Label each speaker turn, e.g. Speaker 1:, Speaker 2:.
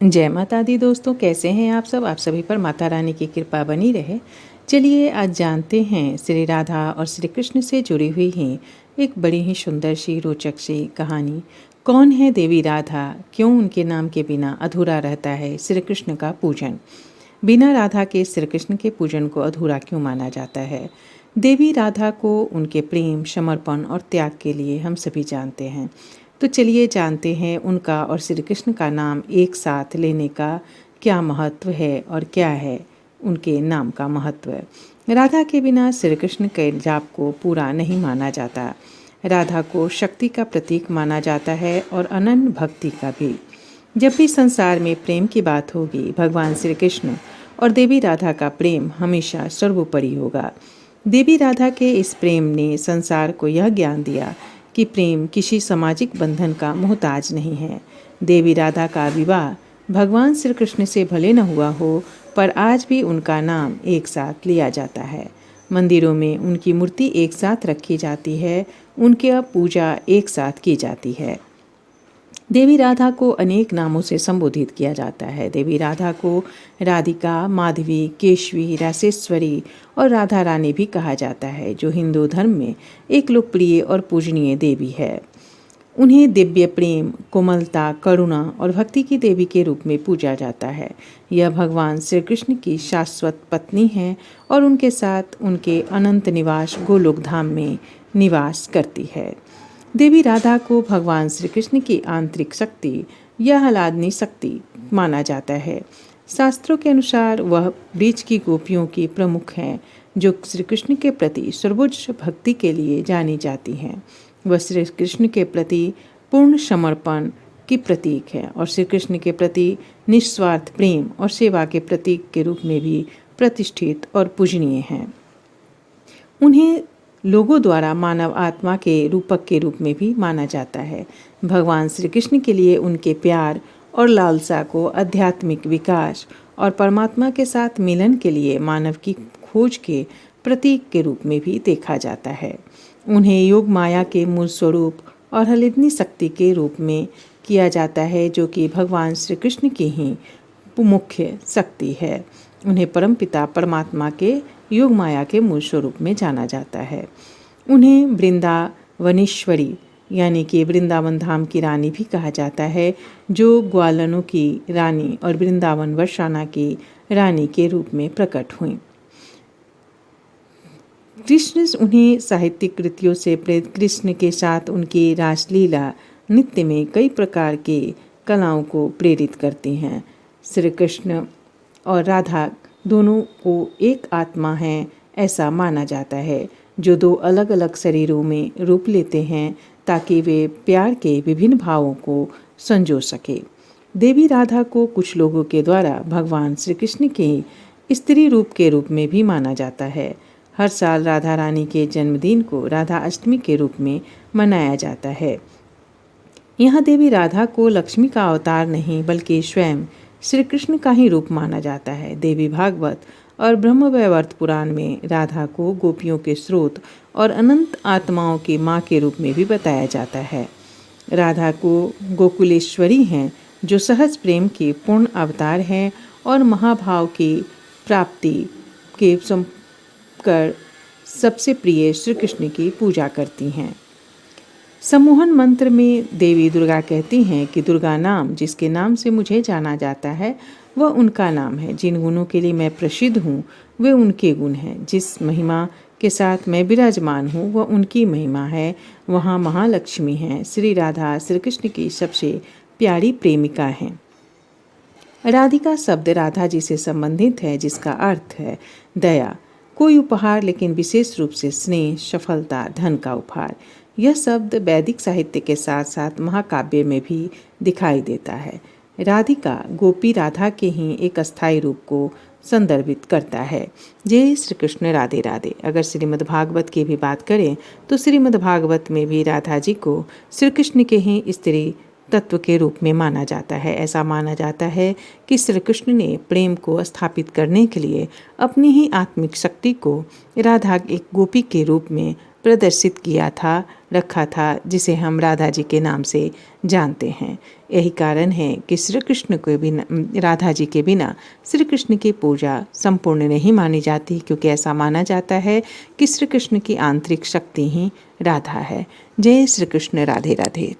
Speaker 1: जय माता दी दोस्तों, कैसे हैं आप सब। आप सभी पर माता रानी की कृपा बनी रहे। चलिए आज जानते हैं श्री राधा और श्री कृष्ण से जुड़ी हुई ही एक बड़ी ही सुंदर सी रोचक सी कहानी। कौन है देवी राधा, क्यों उनके नाम के बिना अधूरा रहता है श्री कृष्ण का पूजन। बिना राधा के श्री कृष्ण के पूजन को अधूरा क्यों माना जाता है। देवी राधा को उनके प्रेम, समर्पण और त्याग के लिए हम सभी जानते हैं। तो चलिए जानते हैं उनका और श्री कृष्ण का नाम एक साथ लेने का क्या महत्व है और क्या है उनके नाम का महत्व। राधा के बिना श्री कृष्ण के जाप को पूरा नहीं माना जाता। राधा को शक्ति का प्रतीक माना जाता है और अनन्य भक्ति का भी। जब भी संसार में प्रेम की बात होगी, भगवान श्री कृष्ण और देवी राधा का प्रेम हमेशा सर्वोपरि होगा। देवी राधा के इस प्रेम ने संसार को यह ज्ञान दिया कि प्रेम किसी सामाजिक बंधन का मोहताज नहीं है। देवी राधा का विवाह भगवान श्री कृष्ण से भले न हुआ हो, पर आज भी उनका नाम एक साथ लिया जाता है। मंदिरों में उनकी मूर्ति एक साथ रखी जाती है, उनकी पूजा एक साथ की जाती है। देवी राधा को अनेक नामों से संबोधित किया जाता है। देवी राधा को राधिका, माधवी, केशवी, रासेश्वरी और राधा रानी भी कहा जाता है, जो हिंदू धर्म में एक लोकप्रिय और पूजनीय देवी है। उन्हें दिव्य प्रेम, कोमलता, करुणा और भक्ति की देवी के रूप में पूजा जाता है। यह भगवान श्री कृष्ण की शाश्वत पत्नी है और उनके साथ उनके अनंत निवास गोलोक धाम में निवास करती है। देवी राधा को भगवान श्री कृष्ण की आंतरिक शक्ति या आह्लादनी शक्ति माना जाता है। शास्त्रों के अनुसार वह ब्रज की गोपियों की प्रमुख हैं, जो श्री कृष्ण के प्रति सर्वोच्च भक्ति के लिए जानी जाती हैं। वह श्री कृष्ण के प्रति पूर्ण समर्पण की प्रतीक है और श्री कृष्ण के प्रति निस्वार्थ प्रेम और सेवा के प्रतीक के रूप में भी प्रतिष्ठित और पूजनीय हैं। उन्हें लोगों द्वारा मानव आत्मा के रूपक के रूप में भी माना जाता है। भगवान श्री कृष्ण के लिए उनके प्यार और लालसा को आध्यात्मिक विकास और परमात्मा के साथ मिलन के लिए मानव की खोज के प्रतीक के रूप में भी देखा जाता है। उन्हें योग माया के मूल स्वरूप और हलिदनी शक्ति के रूप में किया जाता है, जो कि भगवान श्री कृष्ण की ही मुख्य शक्ति है। उन्हें परमपिता परमात्मा के योग माया के मूल स्वरूप में जाना जाता है। उन्हें वृंदावनेश्वरी यानी कि वृंदावन धाम की रानी भी कहा जाता है, जो ग्वालनों की रानी और वृंदावन वर्षाना की रानी के रूप में प्रकट हुई। कृष्ण उन्हें साहित्यिक कृतियों से प्रेरित कृष्ण के साथ उनकी रासलीला नृत्य में कई प्रकार के कलाओं को प्रेरित करती हैं। श्री कृष्ण और राधा दोनों को एक आत्मा है ऐसा माना जाता है, जो दो अलग अलग शरीरों में रूप लेते हैं ताकि वे प्यार के विभिन्न भावों को संजो सके। देवी राधा को कुछ लोगों के द्वारा भगवान श्री कृष्ण के स्त्री रूप के रूप में भी माना जाता है। हर साल राधा रानी के जन्मदिन को राधा अष्टमी के रूप में मनाया जाता है। यहाँ देवी राधा को लक्ष्मी का अवतार नहीं बल्कि स्वयं श्री कृष्ण का ही रूप माना जाता है। देवी भागवत और ब्रह्मवैवर्त पुराण में राधा को गोपियों के स्रोत और अनंत आत्माओं की माँ के रूप में भी बताया जाता है। राधा को गोकुलेश्वरी हैं, जो सहज प्रेम के पूर्ण अवतार हैं और महाभाव की प्राप्ति के कर सबसे प्रिय श्री कृष्ण की पूजा करती हैं। सम्मोहन मंत्र में देवी दुर्गा कहती हैं कि दुर्गा नाम जिसके नाम से मुझे जाना जाता है वह उनका नाम है। जिन गुणों के लिए मैं प्रसिद्ध हूँ वे उनके गुण हैं। जिस महिमा के साथ मैं विराजमान हूँ वह उनकी महिमा है। वहाँ महालक्ष्मी हैं। श्री राधा श्री कृष्ण की सबसे प्यारी प्रेमिका हैं। राधिका शब्द राधा जी से संबंधित है, जिसका अर्थ है दया, कोई उपहार, लेकिन विशेष रूप से स्नेह, सफलता, धन का उपहार। यह शब्द वैदिक साहित्य के साथ साथ महाकाव्य में भी दिखाई देता है। राधिका गोपी राधा के ही एक अस्थायी रूप को संदर्भित करता है। जय श्री कृष्ण, राधे राधे। अगर श्रीमद् भागवत की भी बात करें तो श्रीमद् भागवत में भी राधा जी को श्री कृष्ण के ही स्त्री तत्व के रूप में माना जाता है। ऐसा माना जाता है कि श्री कृष्ण ने प्रेम को स्थापित करने के लिए अपनी ही आत्मिक शक्ति को राधा एक गोपी के रूप में प्रदर्शित किया था, रखा था, जिसे हम राधा जी के नाम से जानते हैं। यही कारण है कि श्री कृष्ण के बिना, राधा जी के बिना श्री कृष्ण की पूजा संपूर्ण नहीं मानी जाती, क्योंकि ऐसा माना जाता है कि श्री कृष्ण की आंतरिक शक्ति ही राधा है। जय श्री कृष्ण, राधे राधे।